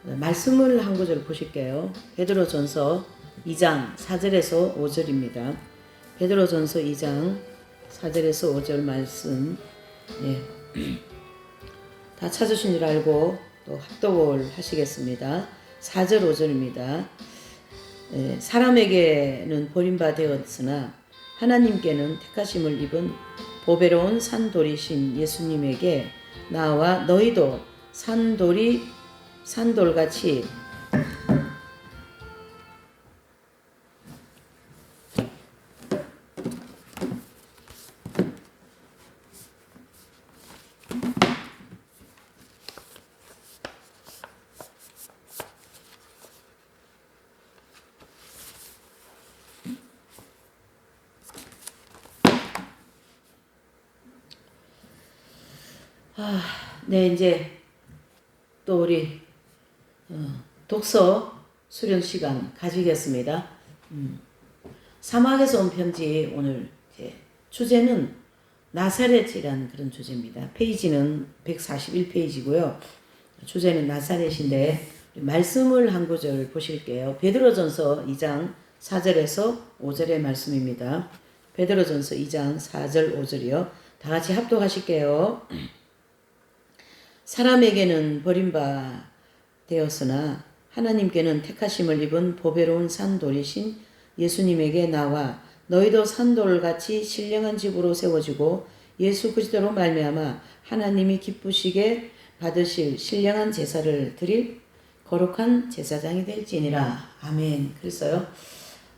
말씀을 한 구절 보실게요. 베드로전서 2장 4절에서 5절입니다. 베드로전서 2장 4절에서 5절 말씀, 다 찾으신 줄 알고 또 합독을 하시겠습니다. 4절 5절입니다. 사람에게는 버림받았으나 하나님께는 택하심을 입은 보배로운 산돌이신 예수님에게 나와 너희도 산돌같이 이제 또 우리 독서 수련 시간 가지겠습니다. 사막에서 온 편지 오늘 주제는 나사렛이라는 그런 주제입니다. 페이지는 141페이지고요. 주제는 나사렛인데 말씀을 한 구절 보실게요. 베드로전서 2장 4절에서 5절의 말씀입니다. 베드로전서 2장 4절 5절이요. 다 같이 합독하실게요. 사람에게는 버림받았으나 하나님께는 택하심을 입은 보배로운 산돌이신 예수님에게 나와 너희도 산돌같이 신령한 집으로 세워지고 예수 그리스도로 말미암아 하나님이 기쁘시게 받으실 신령한 제사를 드릴 거룩한 제사장이 될지니라. 아멘. 그랬어요.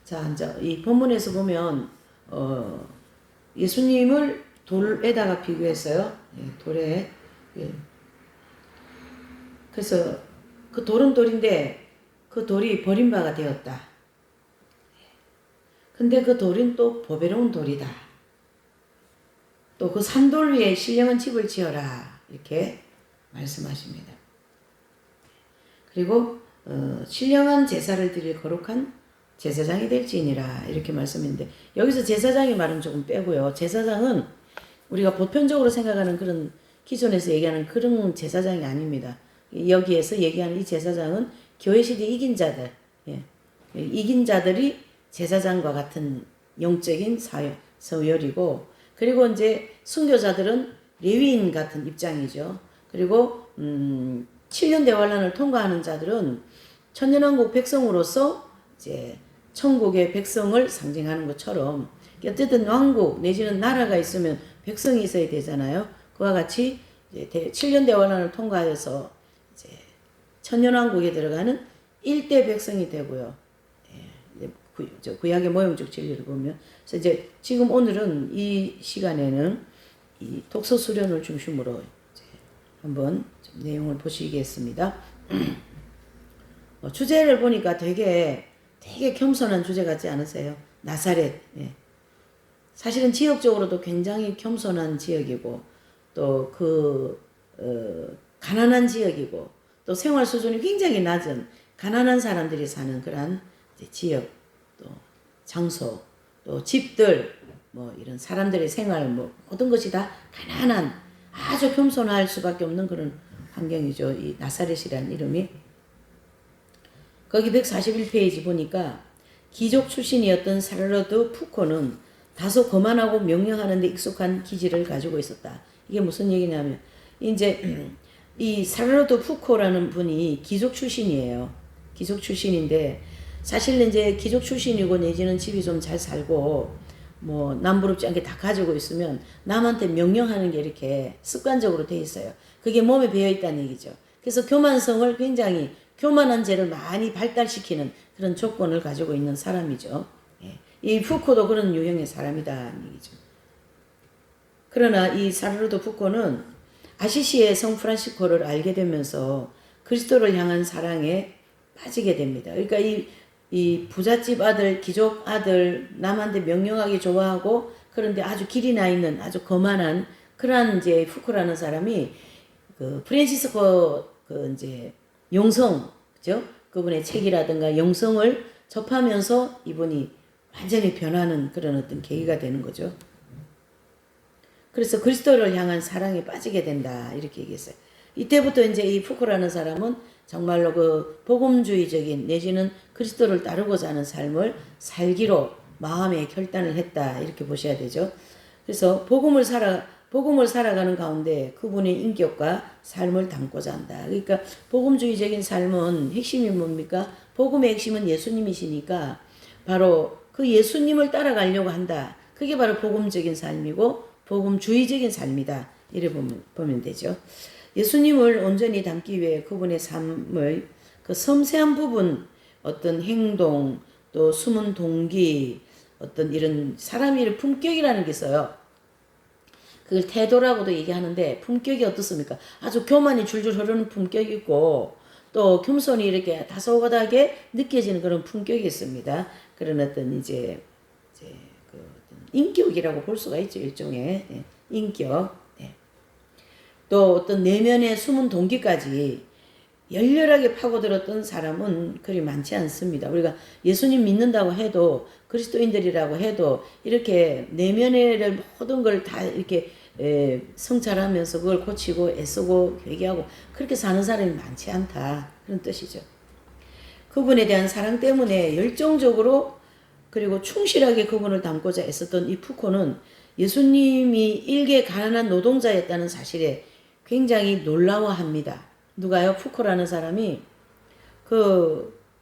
자, 이제 이 본문에서 보면 예수님을 돌에다가 비교했어요. 돌에. 그래서 그 돌은 돌인데 그 돌이 버림바가 되었다. 근데 그 돌은 또 보배로운 돌이다. 또 그 산돌 위에 신령한 집을 지어라. 이렇게 말씀하십니다. 그리고 신령한 제사를 드릴 거룩한 제사장이 될지니라. 이렇게 말씀인데 여기서 제사장의 말은 조금 빼고요. 제사장은 우리가 보편적으로 생각하는 그런 기존에서 얘기하는 그런 제사장이 아닙니다. 여기에서 얘기하는 이 제사장은 교회시대 이긴 자들, 이긴 자들이 제사장과 같은 영적인 서열이고, 그리고 이제 순교자들은 레위인 같은 입장이죠. 그리고 7년 대환란을 통과하는 자들은 천년왕국 백성으로서 이제 천국의 백성을 상징하는 것처럼, 어쨌든 왕국 내지는 나라가 있으면 백성이 있어야 되잖아요. 그와 같이 이제 7년 대환란을 통과해서 이제 천년왕국에 들어가는 일대 백성이 되고요. 구약의 모형적 진리를 보면, 그래서 이제 지금 오늘은 이 시간에는 이 독서 수련을 중심으로 이제 한번 좀 내용을 보시겠습니다. 주제를 보니까 되게 겸손한 주제 같지 않으세요? 나사렛. 사실은 지역적으로도 굉장히 겸손한 지역이고, 또 가난한 지역이고, 또 생활 수준이 굉장히 낮은 가난한 사람들이 사는 그런 지역, 또 장소, 또 집들, 뭐 이런 사람들의 생활, 뭐 모든 것이 다 가난한, 아주 겸손할 수밖에 없는 그런 환경이죠. 이 나사렛이라는 이름이. 거기 141페이지 보니까 귀족 출신이었던 샤를로트 푸코는 다소 거만하고 명령하는 데 익숙한 기질을 가지고 있었다. 이게 무슨 얘기냐면, 이제 이 샤를로트 푸코라는 분이 귀족 출신이에요. 귀족 출신인데, 사실은 이제 귀족 출신이고 내지는 집이 좀 잘 살고 뭐 남부럽지 않게 다 가지고 있으면 남한테 명령하는 게 이렇게 습관적으로 돼 있어요. 그게 몸에 배어 있다는 얘기죠. 그래서 교만성을 굉장히, 교만한 죄를 많이 발달시키는 그런 조건을 가지고 있는 사람이죠. 이 푸코도 그런 유형의 사람이다는 얘기죠. 그러나 이 샤를로트 푸코는 아시시의 성 프란시스코를 알게 되면서 그리스도를 향한 사랑에 빠지게 됩니다. 그러니까 이 부잣집 아들, 귀족 아들, 남한테 명령하기 좋아하고, 그런데 아주 길이 나 있는 아주 거만한 그러한 이제 푸코라는 사람이 그 프란시스코 그 이제 영성, 그죠? 그분의 책이라든가 영성을 접하면서 이분이 완전히 변하는 그런 어떤 계기가 되는 거죠. 그래서 그리스도를 향한 사랑에 빠지게 된다. 이렇게 얘기했어요. 이때부터 이제 이 푸코라는 사람은 정말로 그 복음주의적인 내지는 그리스도를 따르고자 하는 삶을 살기로 마음에 결단을 했다. 이렇게 보셔야 되죠. 그래서 복음을 살아가는 가운데 그분의 인격과 삶을 담고자 한다. 그러니까 복음주의적인 삶은 핵심이 뭡니까? 복음의 핵심은 예수님이시니까 바로 그 예수님을 따라가려고 한다. 그게 바로 복음적인 삶이고 복음주의적인 삶이다. 이래 보면 되죠. 예수님을 온전히 담기 위해 그분의 삶을 그 섬세한 부분, 어떤 행동, 또 숨은 동기, 어떤 이런 사람의 이런 품격이라는 게 있어요. 그걸 태도라고도 얘기하는데 품격이 어떻습니까? 아주 교만이 줄줄 흐르는 품격이 있고 또 겸손이 이렇게 다소곳하게 느껴지는 그런 품격이 있습니다. 그런 어떤 이제 그 어떤 인격이라고 볼 수가 있죠. 일종의 인격. 또 어떤 내면의 숨은 동기까지 열렬하게 파고들었던 사람은 그리 많지 않습니다. 우리가 예수님 믿는다고 해도 그리스도인들이라고 해도 이렇게 내면의 모든 걸 다 이렇게 성찰하면서 그걸 고치고 애쓰고 회개하고 그렇게 사는 사람이 많지 않다. 그런 뜻이죠. 그분에 대한 사랑 때문에 열정적으로 그리고 충실하게 그분을 닮고자 애썼던 이 푸코는 예수님이 일개 가난한 노동자였다는 사실에 굉장히 놀라워합니다. 누가요? 푸코라는 사람이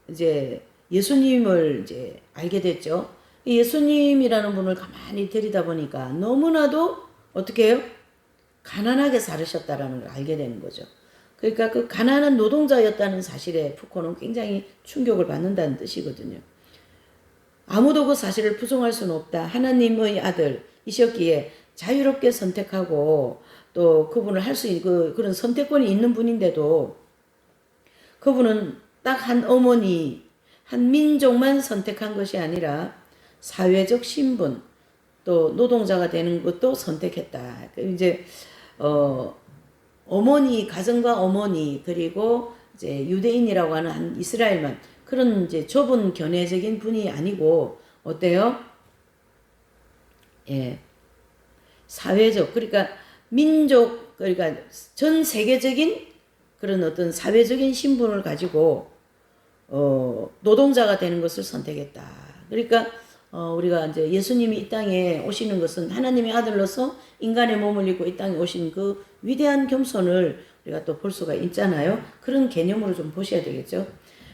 이제 예수님을 이제 알게 됐죠. 예수님이라는 분을 가만히 들이다보니까 너무나도 어떻게 해요? 가난하게 살으셨다라는 걸 알게 되는 거죠. 그러니까 그 가난한 노동자였다는 사실에 푸코는 굉장히 충격을 받는다는 뜻이거든요. 아무도 그 사실을 부정할 수는 없다. 하나님의 아들이셨기에 자유롭게 선택하고 또 그분을 할 수 있는 그런 선택권이 있는 분인데도 그분은 딱 한 어머니, 한 민족만 선택한 것이 아니라 사회적 신분, 또 노동자가 되는 것도 선택했다. 이제 어머니, 가정과 어머니, 그리고 이제 유대인이라고 하는 한 이스라엘만 그런 이제 좁은 견해적인 분이 아니고 어때요? 예. 사회적, 그러니까 민족, 그러니까 전 세계적인 그런 어떤 사회적인 신분을 가지고 노동자가 되는 것을 선택했다. 그러니까 우리가 이제 예수님이 이 땅에 오시는 것은 하나님의 아들로서 인간의 몸을 입고 이 땅에 오신 그 위대한 겸손을 우리가 또 볼 수가 있잖아요. 그런 개념으로 좀 보셔야 되겠죠.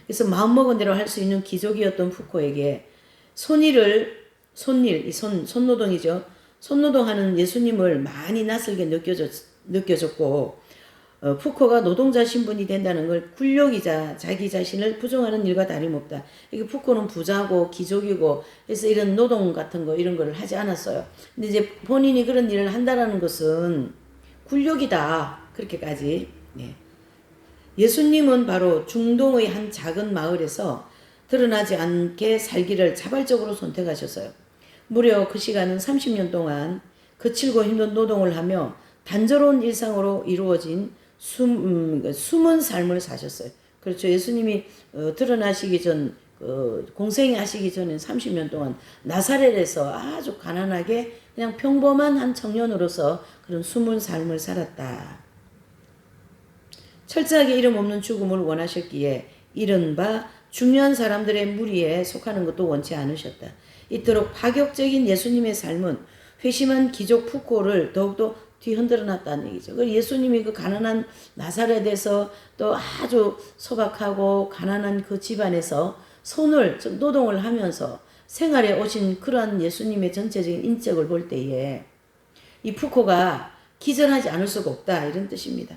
그래서 마음먹은 대로 할 수 있는 기족이었던 푸코에게 손노동이죠. 손노동하는 예수님을 많이 낯설게 느껴졌고 푸코가 노동자 신분이 된다는 걸 굴욕이자 자기 자신을 부정하는 일과 다름없다. 이게 푸코는 부자고 귀족이고 그래서 이런 노동 같은 거 이런 거를 하지 않았어요. 근데 이제 본인이 그런 일을 한다라는 것은 굴욕이다. 그렇게까지. 네. 예수님은 바로 중동의 한 작은 마을에서 드러나지 않게 살기를 자발적으로 선택하셨어요. 무려 그 시간은 30년 동안 거칠고 힘든 노동을 하며 단조로운 일상으로 이루어진 숨은 삶을 사셨어요. 그렇죠. 예수님이 드러나시기 전 공생하시기 전에 30년 동안 나사렛에서 아주 가난하게 그냥 평범한 한 청년으로서 그런 숨은 삶을 살았다. 철저하게 이름 없는 죽음을 원하셨기에 이른바 중요한 사람들의 무리에 속하는 것도 원치 않으셨다. 이토록 파격적인 예수님의 삶은 회심한 기족 푸코를 더욱더 뒤흔들어 놨다는 얘기죠. 예수님이 그 가난한 나사렛에서 또 아주 소박하고 가난한 그 집안에서 노동을 하면서 생활에 오신 그러한 예수님의 전체적인 인격을 볼 때에 이 푸코가 기절하지 않을 수가 없다. 이런 뜻입니다.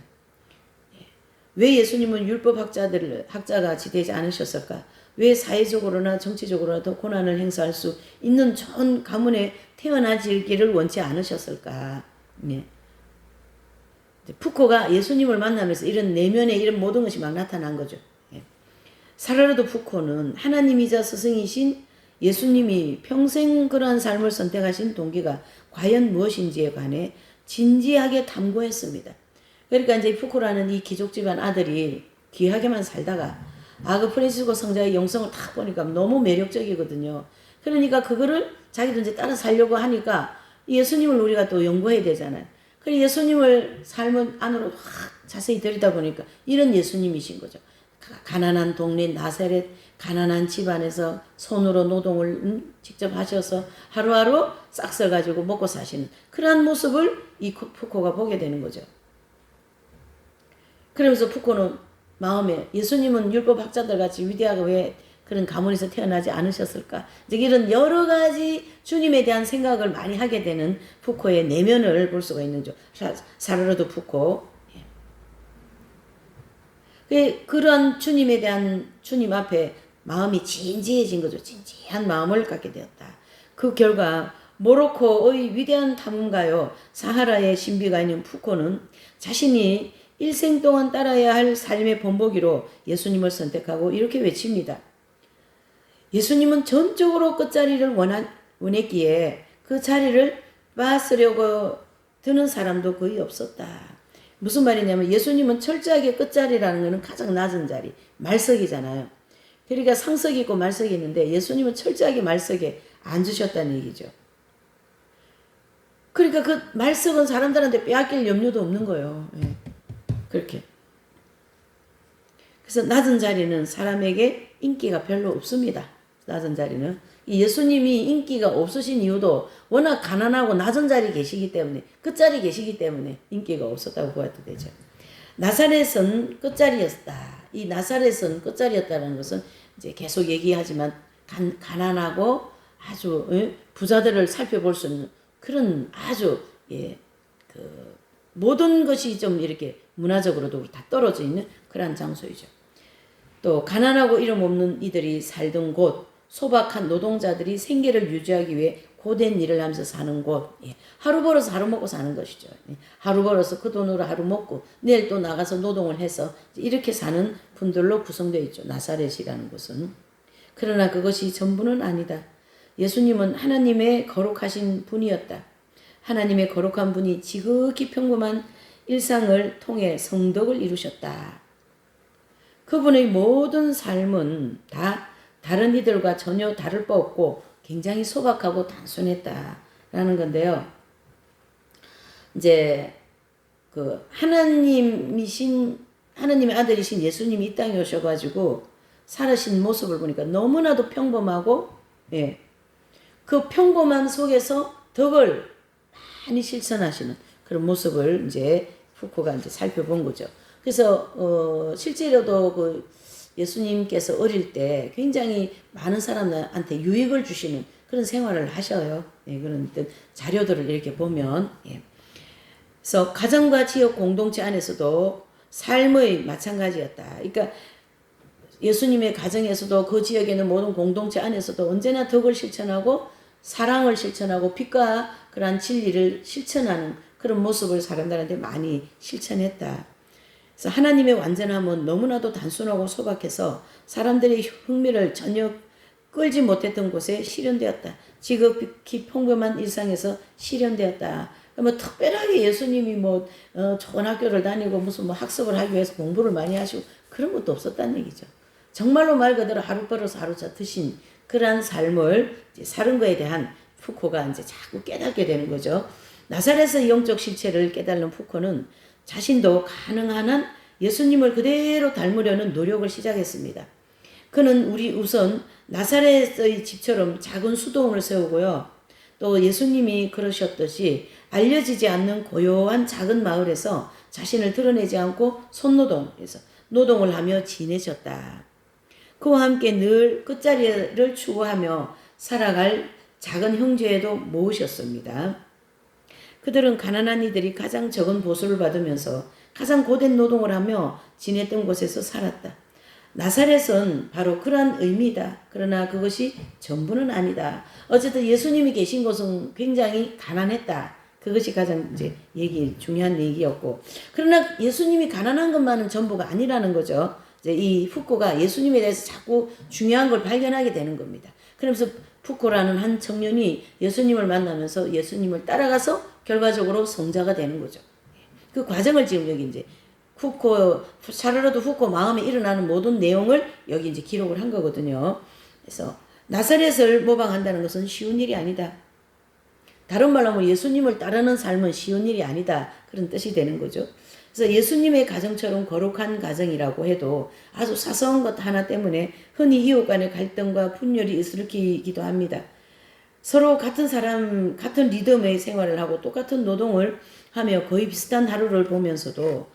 왜 예수님은 율법 학자가 되지 않으셨을까? 왜 사회적으로나 정치적으로나 더 고난을 행사할 수 있는 좋은 가문에 태어나지기를 원치 않으셨을까? 네. 푸코가 예수님을 만나면서 이런 내면의 이런 모든 것이 막 나타난 거죠. 예. 사르르도 푸코는 하나님이자 스승이신 예수님이 평생 그러한 삶을 선택하신 동기가 과연 무엇인지에 관해 진지하게 탐구했습니다. 그러니까 이제 푸코라는 이 귀족 집안 아들이 귀하게만 살다가 그 프란시스코 성자의 영성을 딱 보니까 너무 매력적이거든요. 그러니까 그거를 자기도 이제 따라 살려고 하니까 예수님을 우리가 또 연구해야 되잖아요. 그래서 예수님을 삶을 안으로 확 자세히 들이다 보니까 이런 예수님이신 거죠. 가난한 동네 나사렛 가난한 집안에서 손으로 노동을 직접 하셔서 하루하루 싹쓸 가지고 먹고 사시는 그러한 모습을 이 푸코가 보게 되는 거죠. 그러면서 푸코는 마음에 예수님은 율법학자들 같이 위대하고 왜 그런 가문에서 태어나지 않으셨을까? 이제 이런 여러 가지 주님에 대한 생각을 많이 하게 되는 푸코의 내면을 볼 수가 있는 거죠. 사르르도 푸코. 그런 주님에 대한 주님 앞에 마음이 진지해진 거죠. 진지한 마음을 갖게 되었다. 그 결과 모로코의 위대한 탐험가요 사하라의 신비가 있는 푸코는 자신이 일생 동안 따라야 할 삶의 본보기로 예수님을 선택하고 이렇게 외칩니다. 예수님은 전적으로 끝자리를 원했기에 그 자리를 빠쓰려고 드는 사람도 거의 없었다. 무슨 말이냐면 예수님은 철저하게 끝자리라는 것은 가장 낮은 자리, 말석이잖아요. 그러니까 상석이 있고 말석이 있는데 예수님은 철저하게 말석에 앉으셨다는 얘기죠. 그러니까 그 말석은 사람들한테 빼앗길 염려도 없는 거예요. 예. 그렇게. 그래서 낮은 자리는 사람에게 인기가 별로 없습니다. 낮은 자리는. 예수님이 인기가 없으신 이유도 워낙 가난하고 낮은 자리에 계시기 때문에 끝자리에 계시기 때문에 인기가 없었다고 보아도 되죠. 나사렛은 끝자리였다. 이 나사렛은 끝자리였다는 것은 이제 계속 얘기하지만 가난하고 아주 부자들을 살펴볼 수 있는 그런 아주 그 모든 것이 좀 이렇게 문화적으로도 다 떨어져 있는 그런 장소이죠. 또 가난하고 이름 없는 이들이 살던 곳, 소박한 노동자들이 생계를 유지하기 위해 고된 일을 하면서 사는 곳, 하루 벌어서 하루 먹고 사는 것이죠. 하루 벌어서 그 돈으로 하루 먹고 내일 또 나가서 노동을 해서 이렇게 사는 분들로 구성되어 있죠. 나사렛이라는 곳은. 그러나 그것이 전부는 아니다. 예수님은 하나님의 거룩하신 분이었다. 하나님의 거룩한 분이 지극히 평범한 일상을 통해 성덕을 이루셨다. 그분의 모든 삶은 다 다른 이들과 전혀 다를 바 없고 굉장히 소박하고 단순했다라는 건데요. 이제 그 하나님의 아들이신 예수님이 이 땅에 오셔가지고 살으신 모습을 보니까 너무나도 평범하고, 그 평범함 속에서 덕을 많이 실천하시는 그런 모습을 이제 푸코가 이제 살펴본 거죠. 그래서 실제로도 그 예수님께서 어릴 때 굉장히 많은 사람한테 유익을 주시는 그런 생활을 하셔요. 그런 자료들을 이렇게 보면. 그래서 가정과 지역 공동체 안에서도 삶의 마찬가지였다. 그러니까 예수님의 가정에서도 그 지역에 있는 모든 공동체 안에서도 언제나 덕을 실천하고 사랑을 실천하고 빛과 그러한 진리를 실천하는 그런 모습을 사람들한테 많이 실천했다. 그래서 하나님의 완전함은 너무나도 단순하고 소박해서 사람들의 흥미를 전혀 끌지 못했던 곳에 실현되었다. 지극히 평범한 일상에서 실현되었다. 뭐 특별하게 예수님이 좋은 학교를 다니고 무슨 학습을 하기 위해서 공부를 많이 하시고 그런 것도 없었다는 얘기죠. 정말로 말 그대로 하루 벌어서 하루 드신 그러한 삶을 사는 거에 대한 푸코가 이제 자꾸 깨닫게 되는 거죠. 나사렛의 영적 실체를 깨달은 푸코는 자신도 가능한 한 예수님을 그대로 닮으려는 노력을 시작했습니다. 그는 우선 나사렛의 집처럼 작은 수도원을 세우고요. 또 예수님이 그러셨듯이 알려지지 않는 고요한 작은 마을에서 자신을 드러내지 않고 손노동에서 노동을 하며 지내셨다. 그와 함께 늘 끝자리를 추구하며 살아갈 작은 형제에도 모으셨습니다. 그들은 가난한 이들이 가장 적은 보수를 받으면서 가장 고된 노동을 하며 지냈던 곳에서 살았다. 나사렛은 바로 그러한 의미다. 그러나 그것이 전부는 아니다. 어쨌든 예수님이 계신 곳은 굉장히 가난했다. 그것이 가장 이제 중요한 얘기였고. 그러나 예수님이 가난한 것만은 전부가 아니라는 거죠. 이제 이 푸코가 예수님에 대해서 자꾸 중요한 걸 발견하게 되는 겁니다. 그러면서 푸코라는 한 청년이 예수님을 만나면서 예수님을 따라가서 결과적으로 성자가 되는 거죠. 그 과정을 지금 여기 이제 샤르르도 푸코 마음에 일어나는 모든 내용을 여기 이제 기록을 한 거거든요. 그래서 나사렛을 모방한다는 것은 쉬운 일이 아니다. 다른 말로 하면 예수님을 따르는 삶은 쉬운 일이 아니다. 그런 뜻이 되는 거죠. 그래서 예수님의 가정처럼 거룩한 가정이라고 해도 아주 사소한 것 하나 때문에 흔히 이웃 간의 갈등과 분열이 일으키기도 합니다. 서로 같은 사람, 같은 리듬의 생활을 하고 똑같은 노동을 하며 거의 비슷한 하루를 보면서도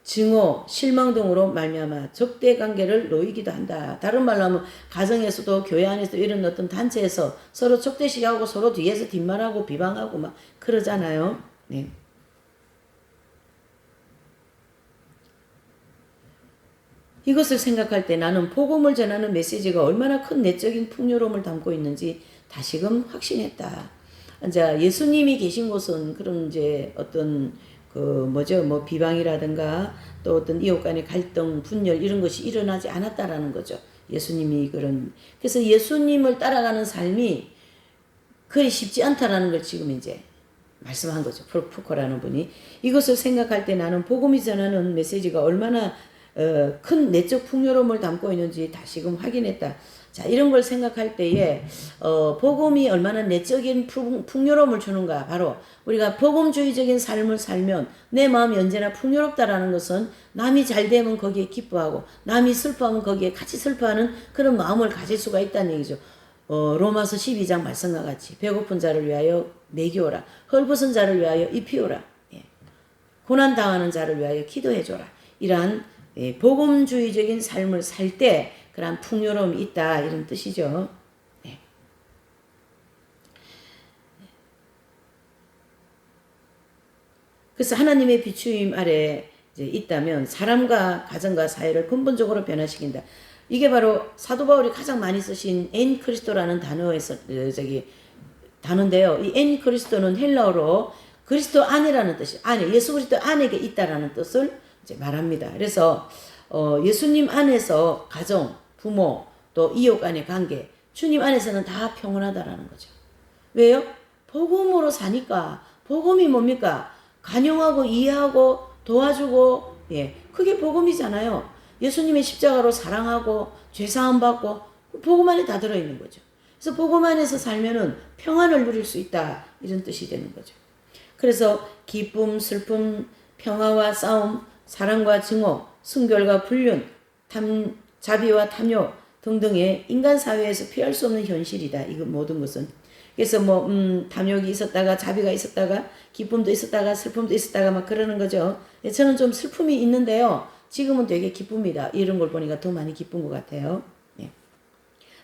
증오, 실망 등으로 말미암아 적대 관계를 놓이기도 한다. 다른 말로 하면 가정에서도 교회 안에서도 이런 어떤 단체에서 서로 적대시하고 서로 뒤에서 뒷말하고 비방하고 막 그러잖아요. 네. 이것을 생각할 때 나는 복음을 전하는 메시지가 얼마나 큰 내적인 풍요로움을 담고 있는지 다시금 확신했다. 이제 예수님이 계신 곳은 그런 이제 어떤 뭐 비방이라든가 또 어떤 이웃 간의 갈등, 분열 이런 것이 일어나지 않았다라는 거죠. 예수님이 그래서 예수님을 따라가는 삶이 그리 쉽지 않다라는 걸 지금 이제 말씀한 거죠. 푸코라는 분이. 이것을 생각할 때 나는 복음이 전하는 메시지가 얼마나 큰 내적 풍요로움을 담고 있는지 다시금 확인했다. 자, 이런 걸 생각할 때에 복음이 얼마나 내적인 풍요로움을 주는가. 바로 우리가 복음주의적인 삶을 살면 내 마음이 언제나 풍요롭다라는 것은 남이 잘 되면 거기에 기뻐하고 남이 슬퍼하면 거기에 같이 슬퍼하는 그런 마음을 가질 수가 있다는 얘기죠. 로마서 12장 말씀과 같이 배고픈 자를 위하여 먹이오라. 헐벗은 자를 위하여 입히오라. 예. 고난당하는 자를 위하여 기도해줘라. 이러한 복음주의적인 삶을 살 때 그러한 풍요로움이 있다 이런 뜻이죠. 네. 그래서 하나님의 비추임 아래 이제 있다면 사람과 가정과 사회를 근본적으로 변화시킨다. 이게 바로 사도 바울이 가장 많이 쓰신 엔 크리스토라는 단어에서 단어인데요. 이 엔 크리스토는 헬라어로 그리스도 안이라는 뜻이 안에 예수 그리스도 안에게 있다라는 뜻을 이제 말합니다. 그래서 예수님 안에서 가정, 부모, 또 이웃 간의 관계, 주님 안에서는 다 평온하다라는 거죠. 왜요? 복음으로 사니까. 복음이 뭡니까? 간용하고 이해하고 도와주고, 예, 그게 복음이잖아요. 예수님의 십자가로 사랑하고 죄사함 받고 복음 안에 다 들어있는 거죠. 그래서 복음 안에서 살면은 평안을 누릴 수 있다 이런 뜻이 되는 거죠. 그래서 기쁨, 슬픔, 평화와 싸움, 사랑과 증오, 순결과 불륜, 자비와 탐욕 등등의 인간 사회에서 피할 수 없는 현실이다. 이거 모든 것은. 그래서 탐욕이 있었다가 자비가 있었다가 기쁨도 있었다가 슬픔도 있었다가 막 그러는 거죠. 저는 좀 슬픔이 있는데요. 지금은 되게 기쁩니다. 이런 걸 보니까 더 많이 기쁜 것 같아요. 예.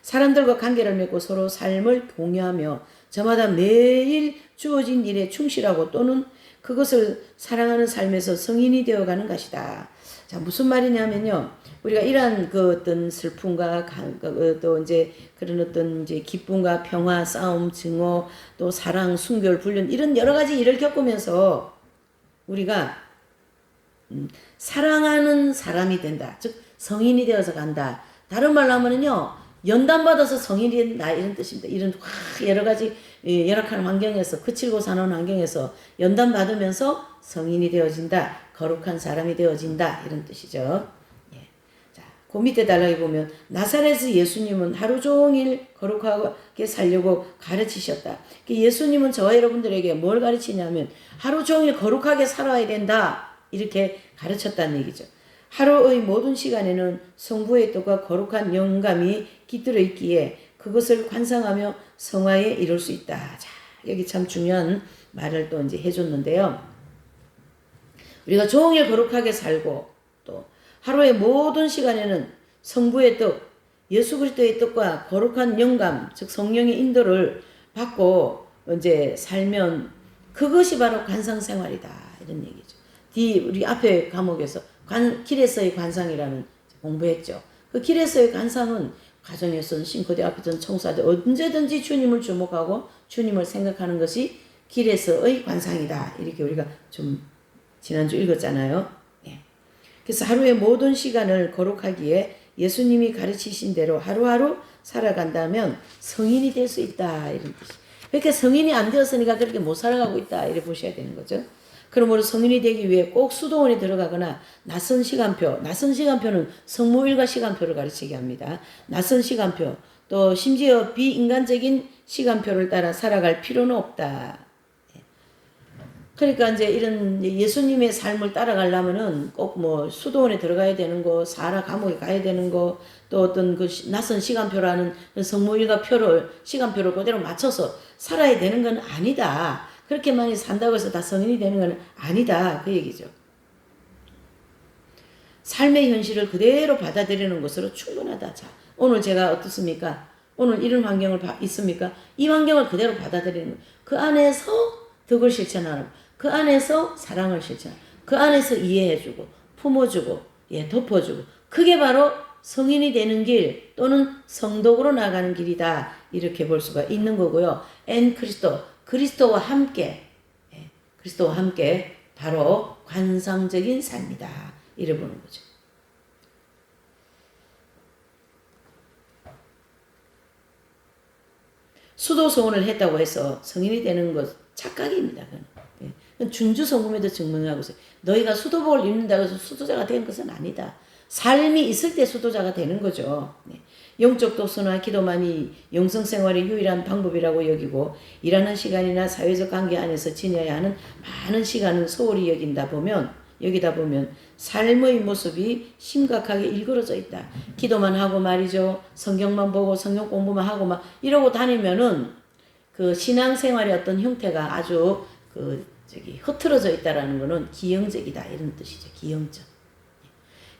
사람들과 관계를 맺고 서로 삶을 공유하며 저마다 매일 주어진 일에 충실하고 또는 그것을 사랑하는 삶에서 성인이 되어가는 것이다. 자, 무슨 말이냐면요. 우리가 이러한 어떤 슬픔과 또 이제 그런 어떤 이제 기쁨과 평화, 싸움, 증오, 또 사랑, 순결, 불륜 이런 여러 가지 일을 겪으면서 우리가 사랑하는 사람이 된다. 즉 성인이 되어서 간다. 다른 말로 하면은요. 연단받아서 성인이 된다 이런 뜻입니다. 이런 여러 가지 열악한 환경에서 그칠고 사는 환경에서 연단받으면서 성인이 되어진다. 거룩한 사람이 되어진다 이런 뜻이죠. 예. 자, 그 밑에 달락에 보면 나사렛의 예수님은 하루 종일 거룩하게 살려고 가르치셨다. 예수님은 저와 여러분들에게 뭘 가르치냐면 하루 종일 거룩하게 살아야 된다 이렇게 가르쳤다는 얘기죠. 하루의 모든 시간에는 성부의 뜻과 거룩한 영감이 깃들어 있기에 그것을 관상하며 성화에 이룰 수 있다. 자, 여기 참 중요한 말을 또 이제 해줬는데요. 우리가 종일 거룩하게 살고 또 하루의 모든 시간에는 성부의 뜻, 예수 그리스도의 뜻과 거룩한 영감, 즉 성령의 인도를 받고 이제 살면 그것이 바로 관상 생활이다. 이런 얘기죠. 우리 앞에 과목에서 길에서의 관상이라는 공부했죠. 그 길에서의 관상은 가정에서는 싱크대 앞에서는 청소하되 언제든지 주님을 주목하고 주님을 생각하는 것이 길에서의 관상이다. 이렇게 우리가 좀 지난주 읽었잖아요. 예. 그래서 하루의 모든 시간을 거룩하기에 예수님이 가르치신 대로 하루하루 살아간다면 성인이 될 수 있다. 이런 뜻이. 그러니까 성인이 안 되었으니까 그렇게 못 살아가고 있다. 이렇게 보셔야 되는 거죠. 그러므로 성인이 되기 위해 꼭 수도원에 들어가거나 낯선 시간표는 성모일과 시간표를 가르치게 합니다. 낯선 시간표, 또 심지어 비인간적인 시간표를 따라 살아갈 필요는 없다. 그러니까 이제 이런 예수님의 삶을 따라가려면은 꼭 뭐 수도원에 들어가야 되는 거, 사라 감옥에 가야 되는 거, 또 어떤 그 낯선 시간표라는 성모일과 표를, 시간표를 그대로 맞춰서 살아야 되는 건 아니다. 그렇게만 산다고 해서 다 성인이 되는 건 아니다. 그 얘기죠. 삶의 현실을 그대로 받아들이는 것으로 충분하다. 자, 오늘 제가 어떻습니까? 오늘 이런 환경을 있습니까? 이 환경을 그대로 받아들이는 것. 그 안에서 덕을 실천하는, 그 안에서 사랑을 실천하는, 그 안에서 이해해주고, 품어주고, 예, 덮어주고. 그게 바로 성인이 되는 길 또는 성덕으로 나가는 길이다. 이렇게 볼 수가 있는 거고요. 그리스도와 함께, 예, 그리스도와 함께 바로 관상적인 삶이다. 이래 보는 거죠. 수도 성원을 했다고 해서 성인이 되는 것 착각입니다. 그건 준주 성금에도 증명하고 있어요. 너희가 수도복을 입는다고 해서 수도자가 되는 것은 아니다. 삶이 있을 때 수도자가 되는 거죠. 영적 독서나 기도만이 영성생활의 유일한 방법이라고 여기고 일하는 시간이나 사회적 관계 안에서 지내야 하는 많은 시간을 소홀히 여기다 보면 삶의 모습이 심각하게 일그러져 있다. 기도만 하고 말이죠. 성경만 보고 성경 공부만 하고 막 이러고 다니면은 그 신앙생활의 어떤 형태가 아주 흐트러져 있다라는 거는 기형적이다 이런 뜻이죠. 기형적.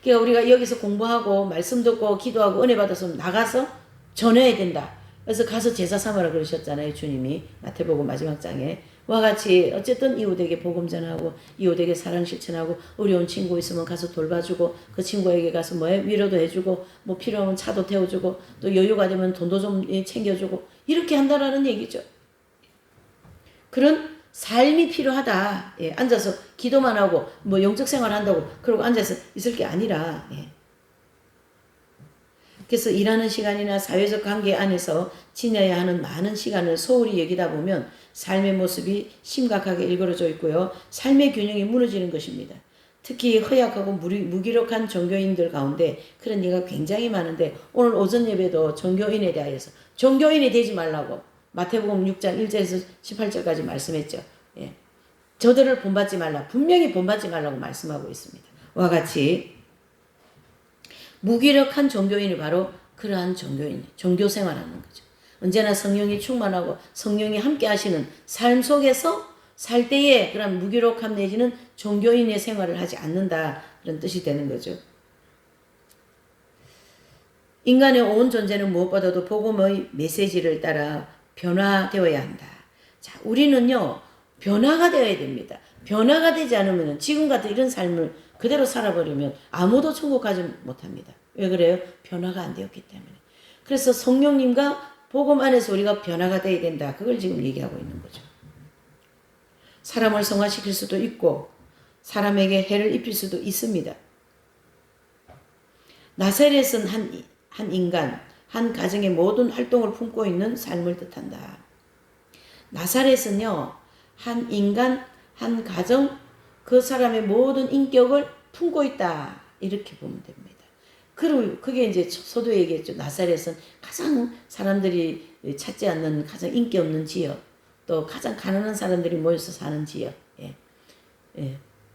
그러니까 우리가 여기서 공부하고 말씀 듣고 기도하고 은혜 받아서 나가서 전해야 된다. 그래서 가서 제사 삼으라 그러셨잖아요. 주님이 마태복음 마지막 장에. 와 같이 어쨌든 이웃에게 복음 전하고 이웃에게 사랑 실천하고 어려운 친구 있으면 가서 돌봐주고 그 친구에게 가서 위로도 해주고 뭐 필요하면 차도 태워주고 또 여유가 되면 돈도 좀 챙겨주고 이렇게 한다라는 얘기죠. 그런 삶이 필요하다. 예, 앉아서 기도만 하고 뭐 영적 생활 한다고 그러고 앉아서 있을 게 아니라 그래서 일하는 시간이나 사회적 관계 안에서 지내야 하는 많은 시간을 소홀히 여기다 보면 삶의 모습이 심각하게 일그러져 있고요. 삶의 균형이 무너지는 것입니다. 특히 허약하고 무기력한 종교인들 가운데 그런 예가 굉장히 많은데 오늘 오전 예배도 종교인에 대하여서 종교인이 되지 말라고 마태복음 6장 1절에서 18절까지 말씀했죠. 예. 저들을 본받지 말라. 분명히 본받지 말라고 말씀하고 있습니다. 와 같이 무기력한 종교인이 바로 그러한 종교 생활하는 거죠. 언제나 성령이 충만하고 성령이 함께 하시는 삶 속에서 살 때에 그런 무기력함 내지는 종교인의 생활을 하지 않는다. 그런 뜻이 되는 거죠. 인간의 온 존재는 무엇보다도 복음의 메시지를 따라 변화되어야 한다. 자, 우리는요, 변화가 되어야 됩니다. 변화가 되지 않으면 지금 같은 이런 삶을 그대로 살아버리면 아무도 천국 가지 못합니다. 왜 그래요? 변화가 안 되었기 때문에. 그래서 성령님과 복음 안에서 우리가 변화가 되어야 된다. 그걸 지금 얘기하고 있는 거죠. 사람을 성화시킬 수도 있고 사람에게 해를 입힐 수도 있습니다. 나사렛은 한 인간, 한 가정의 모든 활동을 품고 있는 삶을 뜻한다. 나사렛은요, 한 인간, 한 가정, 그 사람의 모든 인격을 품고 있다. 이렇게 보면 됩니다. 그리고 그게 이제 서도 얘기했죠. 나사렛은 가장 사람들이 찾지 않는 가장 인기 없는 지역, 또 가장 가난한 사람들이 모여서 사는 지역,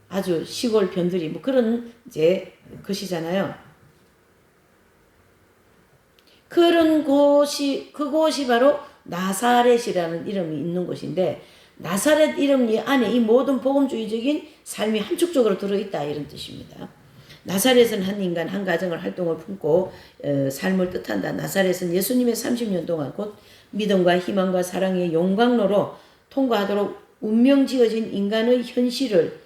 아주 시골 변두리 뭐 그런 이제 것이잖아요. 그곳이 바로 나사렛이라는 이름이 있는 곳인데 나사렛 이름 안에 이 모든 복음주의적인 삶이 함축적으로 들어있다 이런 뜻입니다. 나사렛은 한 인간 한 가정을 활동을 품고 삶을 뜻한다. 나사렛은 예수님의 30년 동안 곧 믿음과 희망과 사랑의 용광로로 통과하도록 운명 지어진 인간의 현실을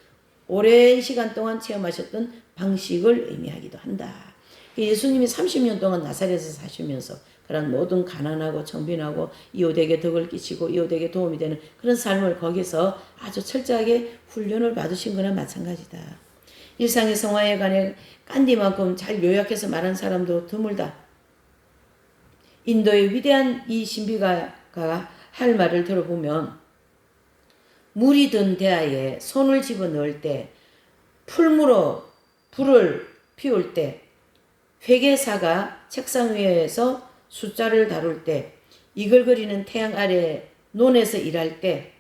오랜 시간 동안 체험하셨던 방식을 의미하기도 한다. 예수님이 30년 동안 나사렛에서 사시면서 그런 모든 가난하고 정빈하고 이웃에게 덕을 끼치고 이웃에게 도움이 되는 그런 삶을 거기서 아주 철저하게 훈련을 받으신 거나 마찬가지다. 일상의 성화에 관해 깐디만큼 잘 요약해서 말한 사람도 드물다. 인도의 위대한 이 신비가가 할 말을 들어보면 물이 든 대야에 손을 집어넣을 때 풀무로 불을 피울 때 회계사가 책상 위에서 숫자를 다룰 때 이글거리는 태양 아래 논에서 일할 때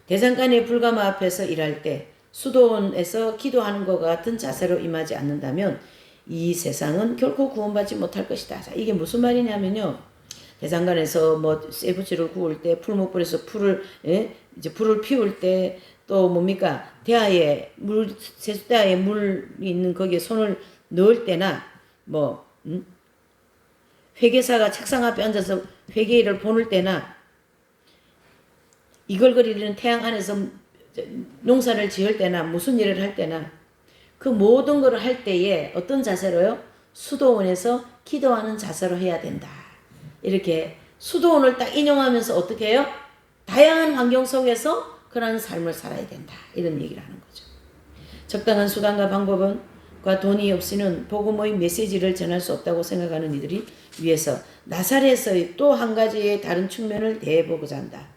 대장간의 불가마 앞에서 일할 때 수도원에서 기도하는 것과 같은 자세로 임하지 않는다면 이 세상은 결코 구원받지 못할 것이다. 자, 이게 무슨 말이냐면요. 대장간에서 뭐 쇠붙이를 구울 때, 풀목불에서 이제 불을 피울 때, 또 뭡니까? 대야에 세수대야에 물 있는 거기에 손을 넣을 때나, 회계사가 책상 앞에 앉아서 회계일을 보낼 때나, 이글거리는 태양 안에서 농사를 지을 때나, 무슨 일을 할 때나, 그 모든 것을 할 때에 어떤 자세로요? 수도원에서 기도하는 자세로 해야 된다. 이렇게 수도원을 딱 인용하면서 어떻게 해요? 다양한 환경 속에서 그런 삶을 살아야 된다. 이런 얘기를 하는 거죠. 적당한 수단과 방법과 돈이 없이는 복음의 메시지를 전할 수 없다고 생각하는 이들이 위해서 나사렛의 또 한 가지의 다른 측면을 대해보고자 한다.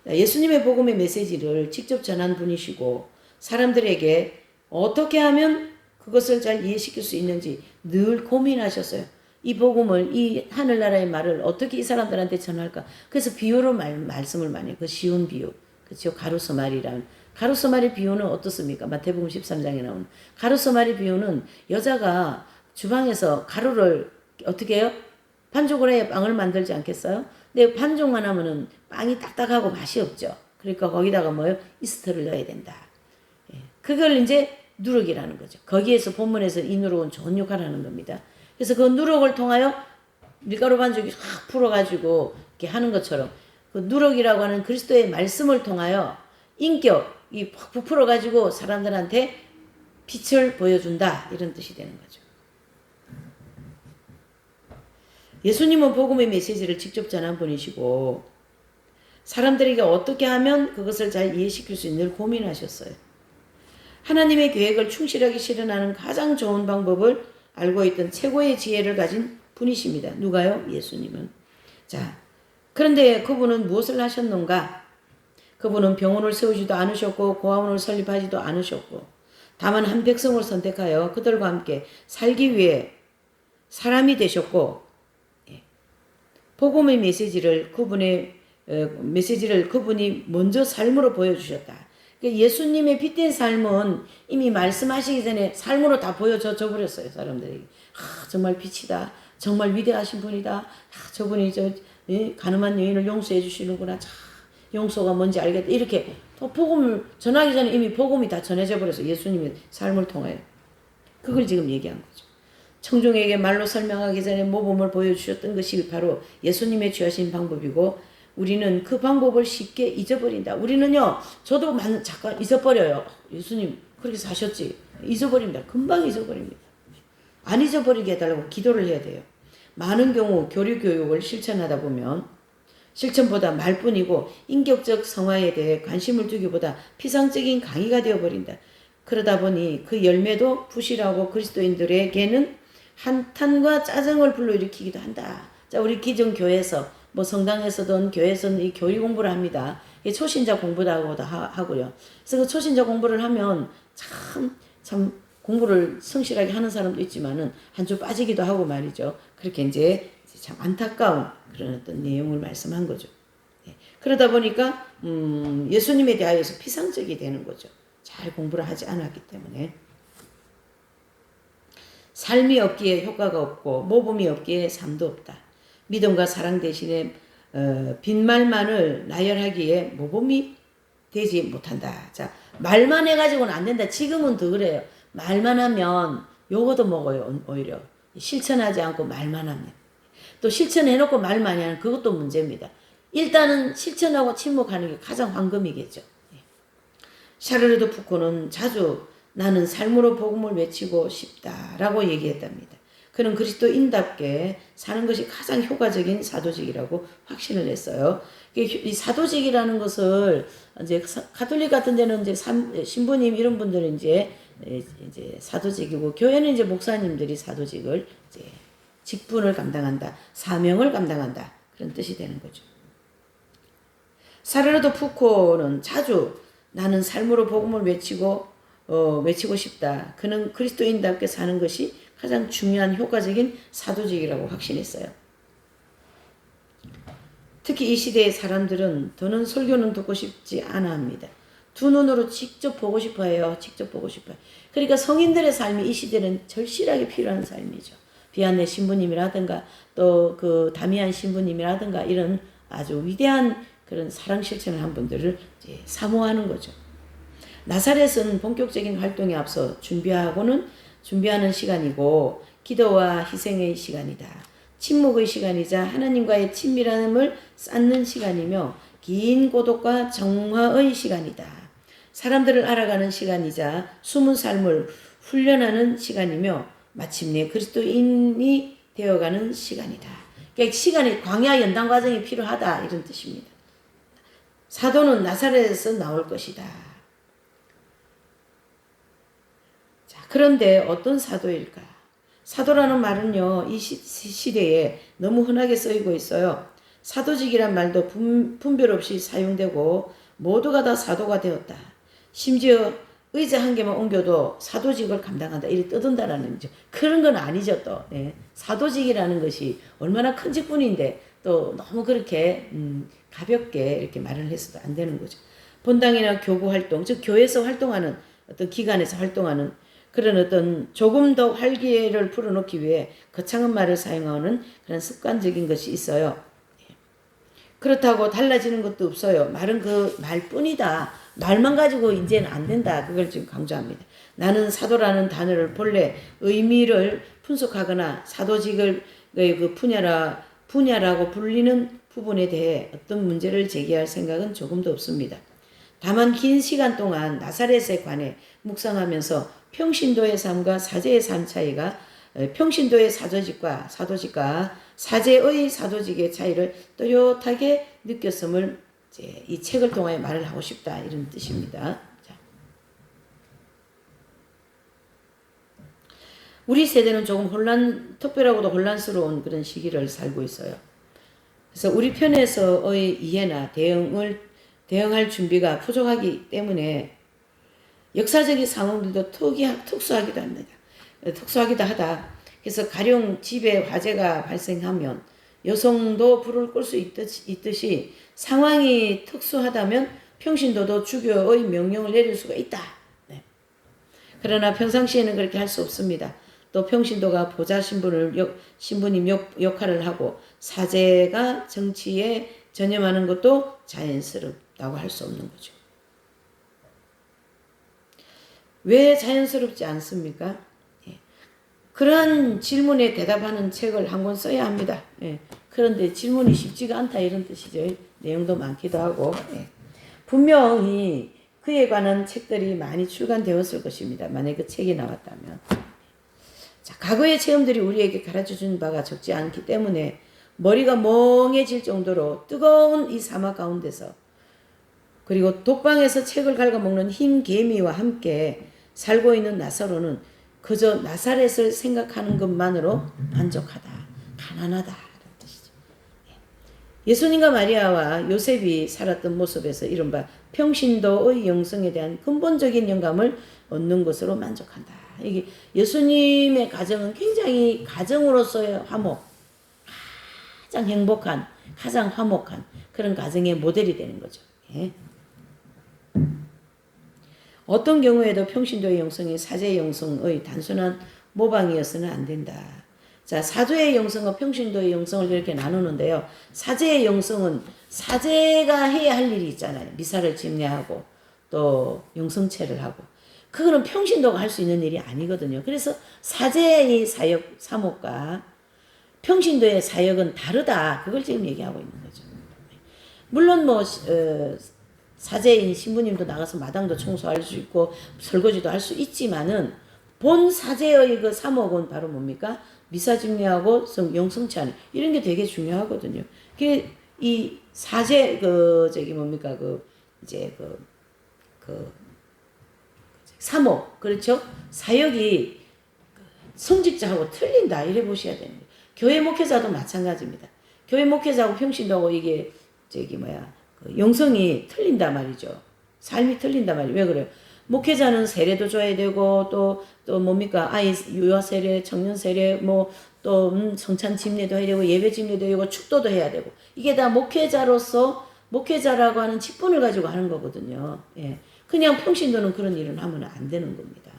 예수님의 복음의 메시지를 직접 전한 분이시고 사람들에게 어떻게 하면 그것을 잘 이해시킬 수 있는지 늘 고민하셨어요. 이 복음을, 이 하늘나라의 말을 어떻게 이 사람들한테 전할까? 그래서 비유로 말씀을 많이 해요. 그 쉬운 비유. 그렇죠? 가루소말이라는. 가루소말의 비유는 어떻습니까? 마태복음 13장에 나오는. 가루소말의 비유는 여자가 주방에서 가루를 어떻게 해요? 반죽을 해야 빵을 만들지 않겠어요? 근데 반죽만 하면은 빵이 딱딱하고 맛이 없죠. 그러니까 거기다가 뭐요? 이스트를 넣어야 된다. 그걸 이제 누룩이라는 거죠. 거기에서 본문에서 이 누룩은 좋은 역할을 하는 겁니다. 그래서 그 누룩을 통하여 밀가루 반죽이 확 풀어가지고 이렇게 하는 것처럼 그 누룩이라고 하는 그리스도의 말씀을 통하여 인격이 확 부풀어가지고 사람들한테 빛을 보여준다. 이런 뜻이 되는 거죠. 예수님은 복음의 메시지를 직접 전한 분이시고 사람들에게 어떻게 하면 그것을 잘 이해시킬 수 있는지 고민하셨어요. 하나님의 계획을 충실하게 실현하는 가장 좋은 방법을 알고 있던 최고의 지혜를 가진 분이십니다. 누가요? 예수님은. 자, 그런데 그분은 무엇을 하셨는가? 그분은 병원을 세우지도 않으셨고 고아원을 설립하지도 않으셨고 다만 한 백성을 선택하여 그들과 함께 살기 위해 사람이 되셨고 복음의 메시지를 그분이 먼저 삶으로 보여주셨다. 예수님의 빛된 삶은 이미 말씀하시기 전에 삶으로 다 보여져 버렸어요. 사람들에게. 정말 빛이다. 정말 위대하신 분이다. 저분이 가늠한 여인을 용서해 주시는구나. 용서가 뭔지 알겠다. 이렇게 또 복음을 전하기 전에 이미 복음이 다 전해져 버렸어요. 예수님의 삶을 통하여. 그걸 지금 얘기한 거죠. 청중에게 말로 설명하기 전에 모범을 보여주셨던 것이 바로 예수님의 취하신 방법이고 우리는 그 방법을 쉽게 잊어버린다. 우리는요, 저도 잠깐 잊어버려요. 예수님 그렇게 사셨지. 잊어버립니다. 금방 잊어버립니다. 안 잊어버리게 해달라고 기도를 해야 돼요. 많은 경우 교류 교육을 실천하다 보면 실천보다 말뿐이고 인격적 성화에 대해 관심을 두기보다 피상적인 강의가 되어버린다. 그러다 보니 그 열매도 부실하고 그리스도인들에게는 한탄과 짜증을 불러일으키기도 한다. 자, 우리 기존 교회에서 성당에서든 교회에서는 이 교리 공부를 합니다. 초신자 공부도 하고요. 그래서 그 초신자 공부를 하면 참 공부를 성실하게 하는 사람도 있지만은 한 주 빠지기도 하고 말이죠. 그렇게 이제 참 안타까운 그런 어떤 내용을 말씀한 거죠. 그러다 보니까 예수님에 대하여서 피상적이 되는 거죠. 잘 공부를 하지 않았기 때문에. 삶이 없기에 효과가 없고 모범이 없기에 삶도 없다. 믿음과 사랑 대신에 빈말만을 나열하기에 모범이 되지 못한다. 자, 말만 해가지고는 안 된다. 지금은 더 그래요. 말만 하면 요거도 먹어요. 오히려 실천하지 않고 말만 하면. 또 실천해놓고 말 많이 하는 그것도 문제입니다. 일단은 실천하고 침묵하는 게 가장 황금이겠죠. 샤르르도 푸코는 자주 나는 삶으로 복음을 외치고 싶다라고 얘기했답니다. 그는 그리스도인답게 사는 것이 가장 효과적인 사도직이라고 확신을 했어요. 이 사도직이라는 것을 이제 가톨릭 같은 데는 이제 신부님 이런 분들은 이제 사도직이고 교회는 이제 목사님들이 사도직을 이제 직분을 감당한다, 사명을 감당한다 그런 뜻이 되는 거죠. 샤르르도 푸코는 자주 나는 삶으로 복음을 외치고 싶다. 그는 그리스도인답게 사는 것이 가장 중요한 효과적인 사도직이라고 확신했어요. 특히 이 시대의 사람들은 더는 설교는 듣고 싶지 않아 합니다. 두 눈으로 직접 보고 싶어 해요. 직접 보고 싶어요. 그러니까 성인들의 삶이 이 시대는 절실하게 필요한 삶이죠. 비안네 신부님이라든가 또 그 다미안 신부님이라든가 이런 아주 위대한 그런 사랑 실천을 한 분들을 이제 사모하는 거죠. 나사렛은 본격적인 활동에 앞서 준비하는 시간이고 기도와 희생의 시간이다. 침묵의 시간이자 하나님과의 친밀함을 쌓는 시간이며 긴 고독과 정화의 시간이다. 사람들을 알아가는 시간이자 숨은 삶을 훈련하는 시간이며 마침내 그리스도인이 되어가는 시간이다. 그러니까 시간이 광야 연단 과정이 필요하다 이런 뜻입니다. 사도는 나사렛에서 나올 것이다. 자, 그런데 어떤 사도일까? 사도라는 말은요, 이 시대에 너무 흔하게 쓰이고 있어요. 사도직이란 말도 분별 없이 사용되고 모두가 다 사도가 되었다. 심지어 의자 한 개만 옮겨도 사도직을 감당한다. 이렇게 떠든다라는 거죠. 그런 건 아니죠, 또. 네. 사도직이라는 것이 얼마나 큰 직분인데 또 너무 그렇게 가볍게 이렇게 말을 해서도 안 되는 거죠. 본당이나 교구 활동, 즉 교회에서 활동하는 어떤 기관에서 활동하는 그런 어떤 조금 더 활기를 불어넣기 위해 거창한 말을 사용하는 그런 습관적인 것이 있어요. 그렇다고 달라지는 것도 없어요. 말은 그 말뿐이다. 말만 가지고 이제는 안 된다. 그걸 지금 강조합니다. 나는 사도라는 단어를 본래 의미를 분석하거나 사도직을 그 분야라고 불리는 부분에 대해 어떤 문제를 제기할 생각은 조금도 없습니다. 다만 긴 시간 동안 나사렛에 관해 묵상하면서 평신도의 삶과 사제의 삶 차이가 평신도의 사도직과 사제의 사도직의 차이를 또렷하게 느꼈음을 이제 이 책을 통해 말을 하고 싶다 이런 뜻입니다. 자. 우리 세대는 조금 특별하고도 혼란스러운 그런 시기를 살고 있어요. 그래서 우리 편에서의 이해나 대응할 준비가 부족하기 때문에 역사적인 상황들도 특수하기도 하다. 그래서 가령 집에 화재가 발생하면 여성도 불을 끌 수 있듯이 상황이 특수하다면 평신도도 주교의 명령을 내릴 수가 있다. 네. 그러나 평상시에는 그렇게 할 수 없습니다. 또 평신도가 보좌 신부님 역할을 하고 사제가 정치에 전념하는 것도 자연스럽다고 할 수 없는 거죠. 왜 자연스럽지 않습니까? 예. 그러한 질문에 대답하는 책을 한 권 써야 합니다. 예. 그런데 질문이 쉽지가 않다 이런 뜻이죠. 내용도 많기도 하고. 예. 분명히 그에 관한 책들이 많이 출간되었을 것입니다. 만약에 그 책이 나왔다면. 자, 과거의 체험들이 우리에게 가르쳐준 바가 적지 않기 때문에 머리가 멍해질 정도로 뜨거운 이 사막 가운데서 그리고 독방에서 책을 갉아먹는 흰 개미와 함께 살고 있는 나사로는 그저 나사렛을 생각하는 것만으로 만족하다. 가난하다. 라는 뜻이죠. 예수님과 마리아와 요셉이 살았던 모습에서 이른바 평신도의 영성에 대한 근본적인 영감을 얻는 것으로 만족한다. 이게 예수님의 가정은 굉장히 가정으로서의 화목, 가장 행복한, 가장 화목한 그런 가정의 모델이 되는 거죠. 예. 어떤 경우에도 평신도의 영성이 사제의 영성의 단순한 모방이어서는 안 된다. 자, 사도의 영성과 평신도의 영성을 이렇게 나누는데요. 사제의 영성은 사제가 해야 할 일이 있잖아요. 미사를 집례하고 또 영성체를 하고. 그거는 평신도가 할 수 있는 일이 아니거든요. 그래서 사제의 사역, 사목과 평신도의 사역은 다르다. 그걸 지금 얘기하고 있는 거죠. 물론 사제인 신부님도 나가서 마당도 청소할 수 있고 설거지도 할 수 있지만은 본 사제의 그 사목은 바로 뭡니까? 미사 집례하고 영성체하는 이런 게 되게 중요하거든요. 그게 이 사제 사목 그렇죠? 사역이 성직자하고 틀린다 이래 보셔야 되는 거예요. 교회 목회자도 마찬가지입니다. 교회 목회자하고 평신도하고 이게 영성이 틀린다 말이죠. 삶이 틀린다 말이에요. 왜 그래요? 목회자는 세례도 줘야 되고 또 뭡니까? 아이 유아 세례, 청년 세례, 또 성찬 집례도 해야 되고 예배 집례도 해야 되고 축도도 해야 되고 이게 다 목회자로서 목회자라고 하는 직분을 가지고 하는 거거든요. 예. 그냥 평신도는 그런 일은 하면 안 되는 겁니다.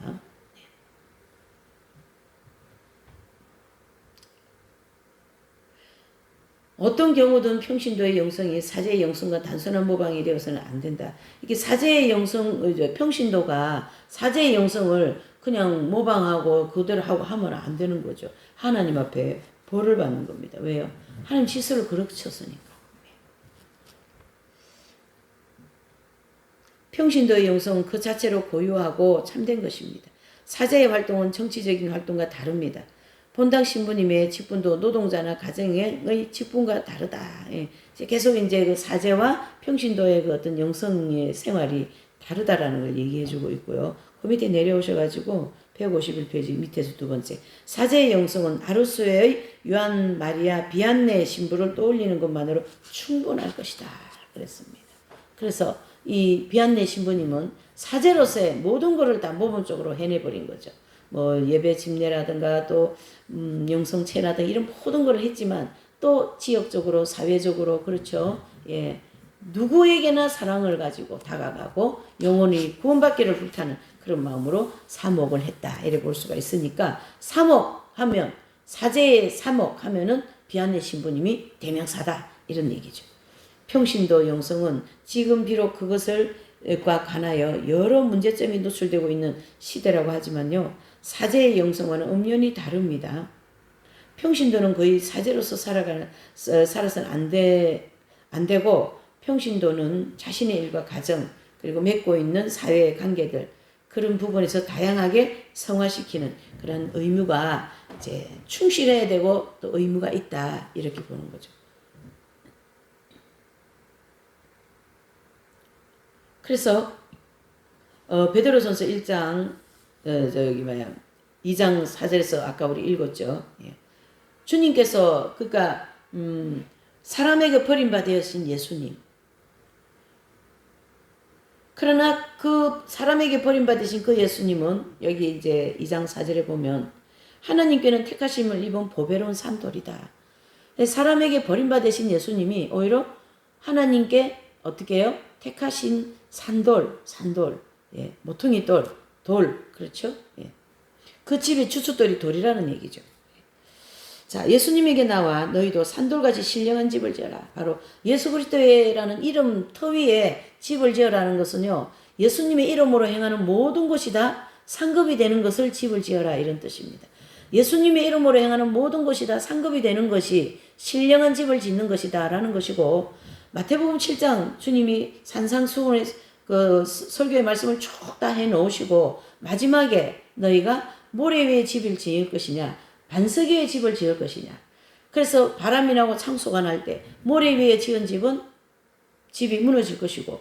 어떤 경우든 평신도의 영성이 사제의 영성과 단순한 모방이 되어서는 안 된다. 이게 사제의 영성, 평신도가 사제의 영성을 그냥 모방하고 그대로 하고 하면 안 되는 거죠. 하나님 앞에 벌을 받는 겁니다. 왜요? 하나님 질서를 그렇게 쳤으니까. 평신도의 영성은 그 자체로 고유하고 참된 것입니다. 사제의 활동은 정치적인 활동과 다릅니다. 본당 신부님의 직분도 노동자나 가정의 직분과 다르다. 예. 계속 이제 그 사제와 평신도의 그 어떤 영성의 생활이 다르다라는 걸 얘기해주고 있고요. 그 밑에 내려오셔가지고 151페이지 밑에서 두 번째. 사제의 영성은 아루스의 요한 마리아 비안네 신부를 떠올리는 것만으로 충분할 것이다. 그랬습니다. 그래서 이 비안네 신부님은 사제로서의 모든 것을 다 모범적으로 해내버린 거죠. 뭐 예배 집례라든가 또 영성체라든가 이런 모든 걸 했지만 또 지역적으로 사회적으로 그렇죠. 예. 누구에게나 사랑을 가지고 다가가고 영혼이 구원받기를 불타는 그런 마음으로 사목을 했다. 이렇게 볼 수가 있으니까 사목하면 사제의 사목하면은 비안네 신부님이 대명사다. 이런 얘기죠. 평신도 영성은 지금 비록 그것을 과 관하여 여러 문제점이 노출되고 있는 시대라고 하지만요. 사제의 영성과는 엄연히 다릅니다. 평신도는 거의 사제로서 살아서는 안 되고 평신도는 자신의 일과 가정 그리고 맺고 있는 사회의 관계들 그런 부분에서 다양하게 성화시키는 그런 의무가 이제 충실해야 되고 또 의무가 있다 이렇게 보는 거죠. 그래서 베드로전서 1장 2장 4절에서 아까 우리 읽었죠. 예. 주님께서 그러니까 사람에게 버림받으신 예수님. 그러나 그 사람에게 버림받으신 그 예수님은 여기 이제 2장 4절에 보면 하나님께는 택하심을 입은 보배로운 산돌이다. 사람에게 버림받으신 예수님이 오히려 하나님께 어떻게 해요? 택하신 산돌, 예, 모퉁이 돌, 그렇죠? 예. 그 집의 주춧돌이 돌이라는 얘기죠. 자, 예수님에게 나와 너희도 산돌같이 신령한 집을 지어라. 바로 예수 그리스도라는 이름 터 위에 집을 지어라는 것은요. 예수님의 이름으로 행하는 모든 것이 다 상급이 되는 것을 집을 지어라 이런 뜻입니다. 예수님의 이름으로 행하는 모든 것이 다 상급이 되는 것이 신령한 집을 짓는 것이다 라는 것이고 마태복음 7장 주님이 산상수훈의 그 설교의 말씀을 쭉 다 해놓으시고 마지막에 너희가 모래 위에 집을 지을 것이냐 반석 위에 집을 지을 것이냐. 그래서 바람이 나고 창소가 날 때 모래 위에 지은 집이 무너질 것이고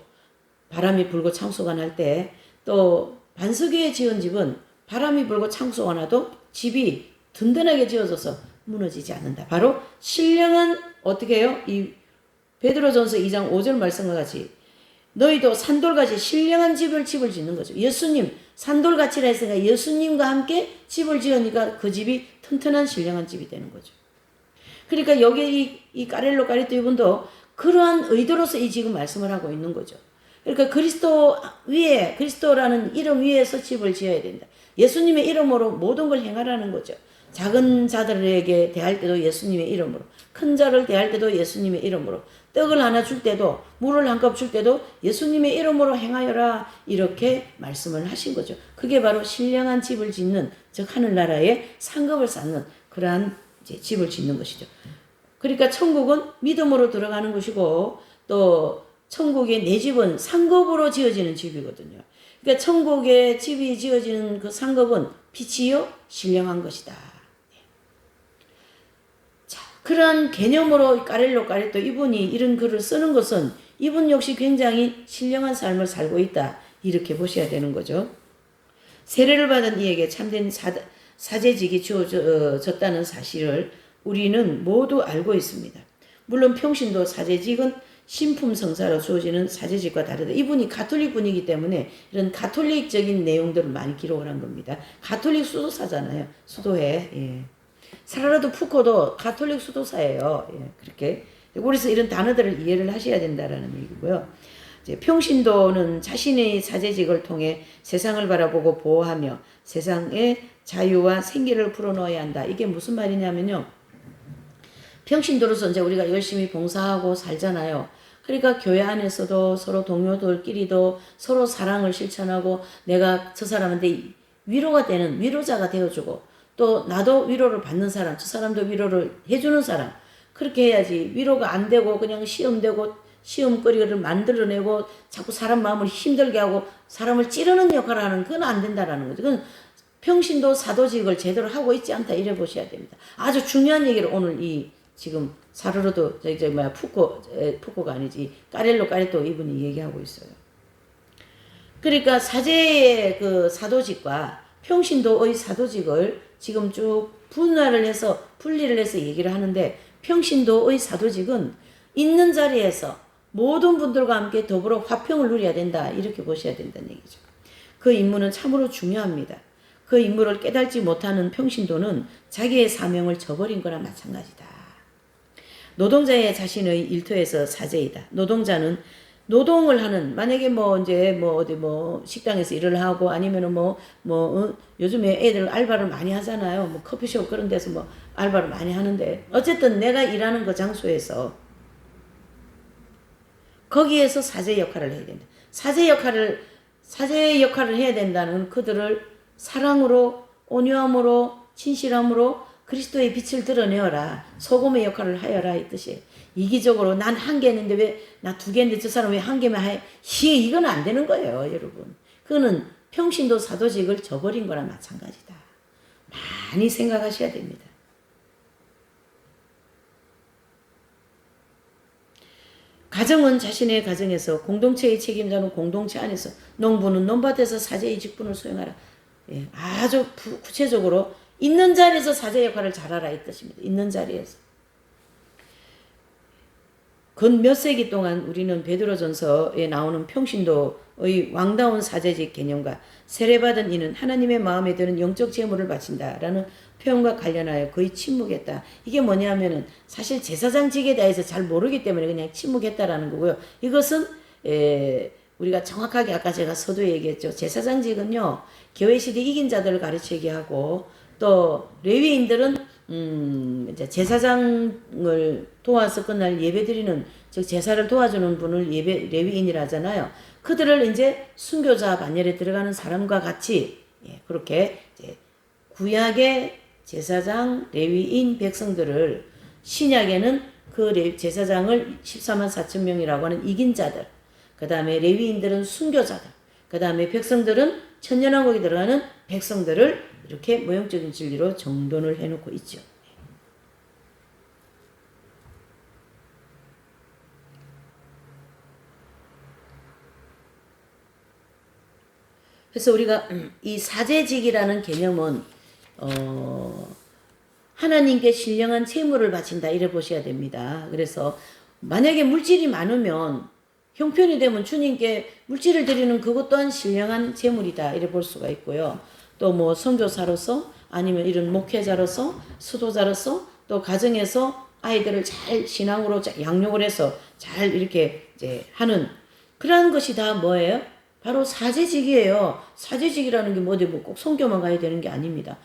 바람이 불고 창소가 날 때 또 반석 위에 지은 집은 바람이 불고 창소가 나도 집이 든든하게 지어져서 무너지지 않는다. 바로 신령한 어떻게 해요? 이 베드로전서 2장 5절 말씀과 같이 너희도 산돌같이 신령한 집을 짓는 거죠. 예수님 산돌같이라 했으니까 예수님과 함께 집을 지으니까 그 집이 튼튼한 신령한 집이 되는 거죠. 그러니까 여기 이 까렐로 까리토 이분도 그러한 의도로서 이 지금 말씀을 하고 있는 거죠. 그러니까 그리스도 위에 그리스도라는 이름 위에서 집을 지어야 된다. 예수님의 이름으로 모든 걸 행하라는 거죠. 작은 자들에게 대할 때도 예수님의 이름으로 큰 자를 대할 때도 예수님의 이름으로 떡을 하나 줄 때도 물을 한 컵 줄 때도 예수님의 이름으로 행하여라 이렇게 말씀을 하신 거죠. 그게 바로 신령한 집을 짓는 즉 하늘나라에 상급을 쌓는 그러한 이제 집을 짓는 것이죠. 그러니까 천국은 믿음으로 들어가는 것이고 또 천국의 내 집은 상급으로 지어지는 집이거든요. 그러니까 천국의 집이 지어지는 그 상급은 빛이요 신령한 것이다. 그러한 개념으로 까렐로 까레토 이분이 이런 글을 쓰는 것은 이분 역시 굉장히 신령한 삶을 살고 있다. 이렇게 보셔야 되는 거죠. 세례를 받은 이에게 참된 사제직이 주어졌다는 사실을 우리는 모두 알고 있습니다. 물론 평신도 사제직은 신품성사로 주어지는 사제직과 다르다. 이분이 가톨릭 분이기 때문에 이런 가톨릭적인 내용들을 많이 기록을 한 겁니다. 가톨릭 수도사잖아요. 수도회. 예. 사라르도 푸코도 가톨릭 수도사예요. 예, 그렇게. 그래서 이런 단어들을 이해를 하셔야 된다라는 얘기고요. 이제 평신도는 자신의 사제직을 통해 세상을 바라보고 보호하며 세상에 자유와 생기를 불어넣어야 한다. 이게 무슨 말이냐면요. 평신도로서 이제 우리가 열심히 봉사하고 살잖아요. 그러니까 교회 안에서도 서로 동료들끼리도 서로 사랑을 실천하고 내가 저 사람한테 위로가 되는 위로자가 되어주고 또 나도 위로를 받는 사람, 저 사람도 위로를 해주는 사람 그렇게 해야지 위로가 안 되고 그냥 시험되고 시험거리를 만들어내고 자꾸 사람 마음을 힘들게 하고 사람을 찌르는 역할을 하는 그건 안 된다라는 거죠. 그건 평신도 사도직을 제대로 하고 있지 않다 이래 보셔야 됩니다. 아주 중요한 얘기를 오늘 이 지금 사르르도 푸코가 아니지 까렐로 까레토 이분이 얘기하고 있어요. 그러니까 사제의 그 사도직과 평신도의 사도직을 지금 쭉 분리를 해서 얘기를 하는데 평신도의 사도직은 있는 자리에서 모든 분들과 함께 더불어 화평을 누려야 된다 이렇게 보셔야 된다는 얘기죠. 그 임무는 참으로 중요합니다. 그 임무를 깨닫지 못하는 평신도는 자기의 사명을 저버린 거나 마찬가지다. 노동자의 자신의 일터에서 사제이다. 노동자는 노동을 하는 만약에 어디 식당에서 일을 하고 아니면은 요즘에 애들 알바를 많이 하잖아요. 커피숍 그런 데서 알바를 많이 하는데 어쨌든 내가 일하는 그 장소에서 거기에서 사제 역할을 해야 된다. 사제 역할을 해야 된다는 그들을 사랑으로 온유함으로 진실함으로 그리스도의 빛을 드러내어라. 소금의 역할을 하여라 이 뜻이에요. 이기적으로 난 한 개 했는데 왜 나 두 개 했는데 저 사람 왜 한 개만 해? 이건 안 되는 거예요 여러분. 그거는 평신도 사도직을 저버린 거랑 마찬가지다. 많이 생각하셔야 됩니다. 가정은 자신의 가정에서 공동체의 책임자는 공동체 안에서 농부는 논밭에서 사제의 직분을 수행하라. 예, 아주 구체적으로 있는 자리에서 사제 역할을 잘하라 이 뜻입니다. 있는 자리에서. 근 몇 세기 동안 우리는 베드로전서에 나오는 평신도의 왕다운 사제직 개념과 세례받은 이는 하나님의 마음에 드는 영적 제물을 바친다라는 표현과 관련하여 거의 침묵했다. 이게 뭐냐면은 사실 제사장직에 대해서 잘 모르기 때문에 그냥 침묵했다라는 거고요. 이것은 우리가 정확하게 아까 제가 서두에 얘기했죠. 제사장직은요. 교회시대 이긴 자들을 가르치게 하고 또 레위인들은 이제 제사장을 도와서 그날 예배드리는 즉 제사를 도와주는 분을 레위인이라 하잖아요. 그들을 이제 순교자 반열에 들어가는 사람과 같이 그렇게 이제 구약의 제사장, 레위인, 백성들을 신약에는 그 제사장을 14만 4천 명이라고 하는 이긴 자들, 그 다음에 레위인들은 순교자들, 그 다음에 백성들은 천년왕국에 들어가는 백성들을 이렇게 모형적인 진리로 정돈을 해놓고 있죠. 그래서 우리가 이 사제직이라는 개념은 하나님께 신령한 제물을 바친다 이래 보셔야 됩니다. 그래서 만약에 물질이 많으면 형편이 되면 주님께 물질을 드리는 그것 또한 신령한 제물이다 이래 볼 수가 있고요. 또 선교사로서 아니면 이런 목회자로서 수도자로서 또 가정에서 아이들을 잘 신앙으로 양육을 해서 잘 이렇게 이제 하는 그러한 것이 다 뭐예요? 바로 사제직이에요. 사제직이라는 게 꼭 선교만 가야 되는 게 아닙니다.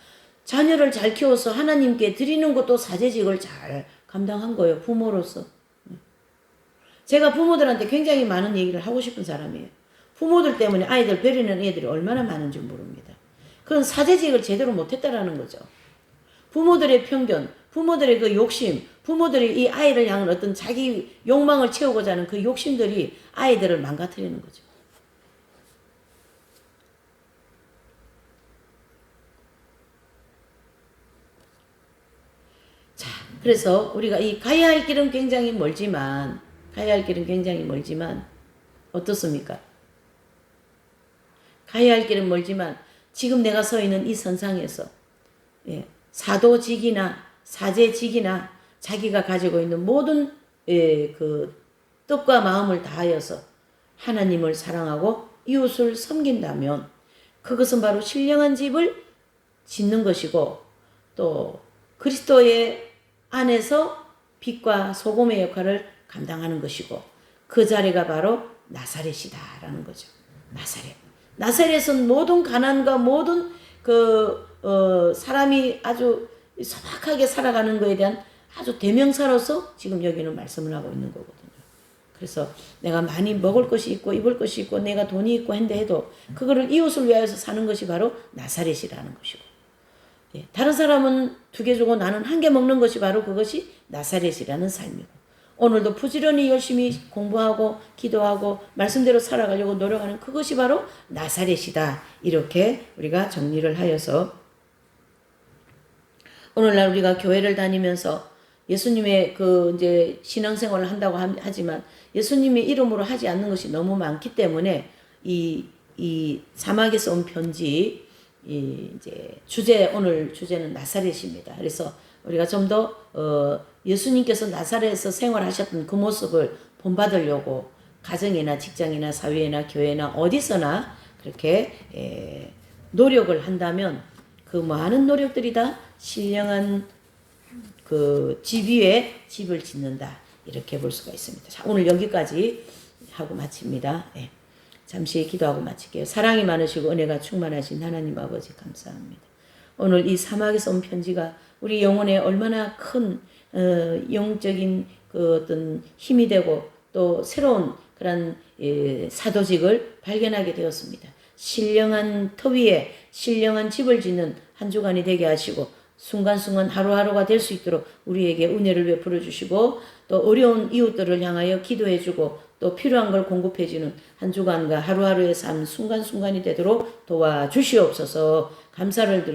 자녀를 잘 키워서 하나님께 드리는 것도 사제직을 잘 감당한 거예요. 부모로서. 제가 부모들한테 굉장히 많은 얘기를 하고 싶은 사람이에요. 부모들 때문에 아이들 버리는 애들이 얼마나 많은지 모릅니다. 그건 사제직을 제대로 못했다라는 거죠. 부모들의 편견, 부모들의 그 욕심, 부모들이 이 아이를 향한 어떤 자기 욕망을 채우고자 하는 그 욕심들이 아이들을 망가뜨리는 거죠. 자, 그래서 우리가 가야 할 길은 굉장히 멀지만 어떻습니까? 가야 할 길은 멀지만 지금 내가 서 있는 이 선상에서 사도직이나 사제직이나 자기가 가지고 있는 모든 그 뜻과 마음을 다하여서 하나님을 사랑하고 이웃을 섬긴다면 그것은 바로 신령한 집을 짓는 것이고 또 그리스도의 안에서 빛과 소금의 역할을 감당하는 것이고 그 자리가 바로 나사렛이다라는 거죠. 나사렛. 나사렛은 모든 가난과 모든 사람이 아주 소박하게 살아가는 것에 대한 아주 대명사로서 지금 여기는 말씀을 하고 있는 거거든요. 그래서 내가 많이 먹을 것이 있고 입을 것이 있고 내가 돈이 있고 한다 해도 그거를 이웃을 위하여서 사는 것이 바로 나사렛이라는 것이고, 예, 다른 사람은 2개 주고 나는 1개 먹는 것이 바로 그것이 나사렛이라는 삶이고, 오늘도 부지런히 열심히 공부하고 기도하고 말씀대로 살아가려고 노력하는 그것이 바로 나사렛이다. 이렇게 우리가 정리를 하여서 오늘날 우리가 교회를 다니면서 예수님의 이제 신앙생활을 한다고 하지만 예수님의 이름으로 하지 않는 것이 너무 많기 때문에 이 사막에서 온 편지 이제 오늘 주제는 나사렛입니다. 그래서 우리가 좀 더 예수님께서 나사렛에서 생활하셨던 그 모습을 본받으려고 가정이나 직장이나 사회나 교회나 어디서나 그렇게 노력을 한다면 그 많은 노력들이 다 신령한 그 집 위에 집을 짓는다. 이렇게 볼 수가 있습니다. 자, 오늘 여기까지 하고 마칩니다. 네. 잠시 기도하고 마칠게요. 사랑이 많으시고 은혜가 충만하신 하나님 아버지 감사합니다. 오늘 이 사막에서 온 편지가 우리 영혼에 얼마나 큰 영적인 그 어떤 힘이 되고 또 새로운 그런 사도직을 발견하게 되었습니다. 신령한 터 위에 신령한 집을 짓는 한 주간이 되게 하시고 순간순간 하루하루가 될 수 있도록 우리에게 은혜를 베풀어 주시고 또 어려운 이웃들을 향하여 기도해 주고 또 필요한 걸 공급해 주는 한 주간과 하루하루의 삶 순간순간이 되도록 도와주시옵소서. 감사를 드립니다.